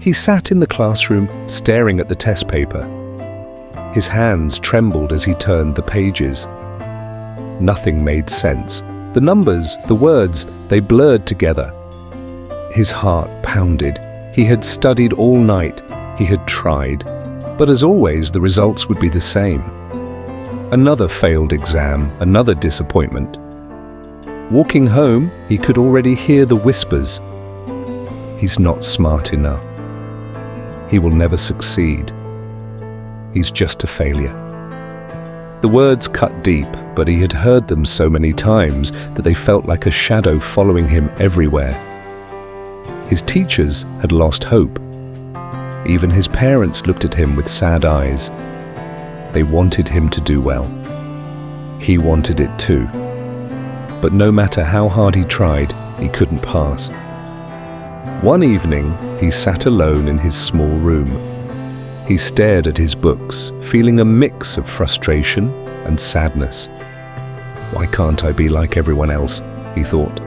He sat in the classroom, staring at the test paper. His hands trembled as he turned the pages. Nothing made sense. The numbers, the words, they blurred together. His heart pounded. He had studied all night. He had tried. But as always, the results would be the same. Another failed exam, another disappointment. Walking home, he could already hear the whispers. He's not smart enough. He will never succeed. He's just a failure. The words cut deep, but he had heard them so many times that they felt like a shadow following him everywhere. His teachers had lost hope. Even his parents looked at him with sad eyes. They wanted him to do well. He wanted it too. But no matter how hard he tried, he couldn't pass. One evening, he sat alone in his small room. He stared at his books, feeling a mix of frustration and sadness. Why can't I be like everyone else? He thought.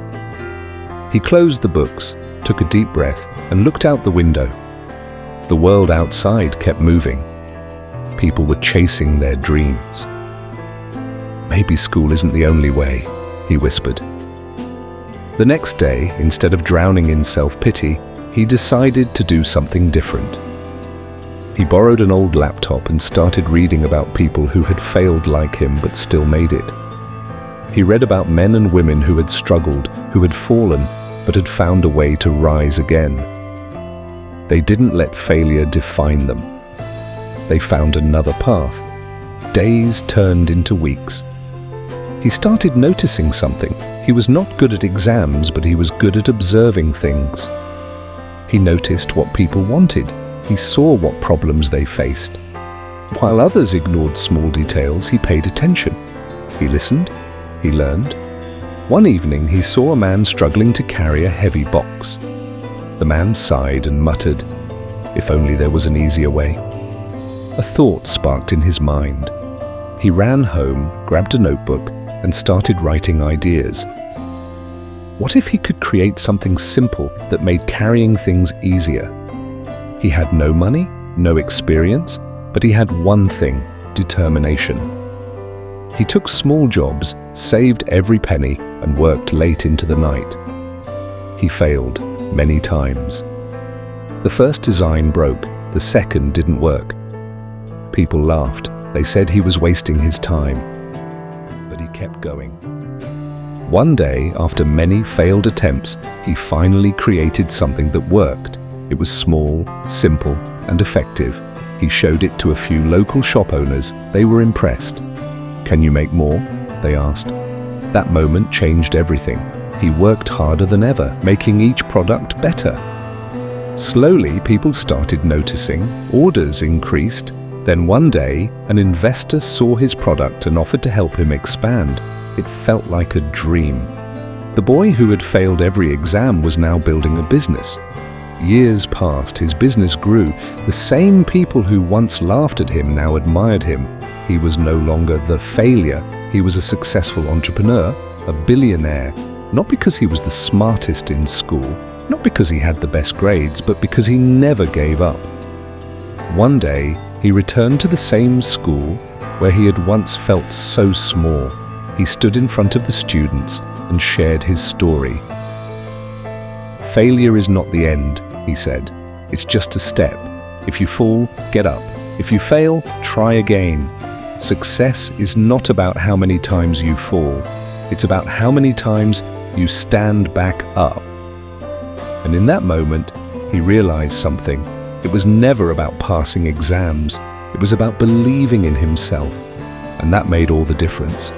He closed the books, took a deep breath, and looked out the window. The world outside kept moving. People were chasing their dreams. Maybe school isn't the only way, he whispered. The next day, instead of drowning in self-pity, he decided to do something different. He borrowed an old laptop and started reading about people who had failed like him but still made it. He read about men and women who had struggled, who had fallen, but had found a way to rise again. They didn't let failure define them. They found another path. Days turned into weeks. He started noticing something. He was not good at exams, but he was good at observing things. He noticed what people wanted. He saw what problems they faced. While others ignored small details, he paid attention. He listened. He learned. One evening, he saw a man struggling to carry a heavy box. The man sighed and muttered, "If only there was an easier way." A thought sparked in his mind. He ran home, grabbed a notebook, and started writing ideas. What if he could create something simple that made carrying things easier? He had no money, no experience, but he had one thing: determination. He took small jobs, saved every penny, and worked late into the night. He failed many times. The first design broke, the second didn't work. People laughed. They said he was wasting his time. But he kept going. One day, after many failed attempts, he finally created something that worked. It was small, simple, and effective. He showed it to a few local shop owners. They were impressed. "Can you make more?" they asked. That moment changed everything. He worked harder than ever, making each product better. Slowly, people started noticing. Orders increased. Then one day, an investor saw his product and offered to help him expand. It felt like a dream. The boy who had failed every exam was now building a business. Years passed, his business grew. The same people who once laughed at him now admired him. He was no longer the failure. He was a successful entrepreneur, a billionaire. Not because he was the smartest in school, not because he had the best grades, but because he never gave up. One day, he returned to the same school where he had once felt so small. He stood in front of the students and shared his story. "Failure is not the end," he said. "It's just a step. If you fall, get up. If you fail, try again. Success is not about how many times you fall. It's about how many times you stand back up." And in that moment, he realized something. It was never about passing exams. It was about believing in himself. And that made all the difference.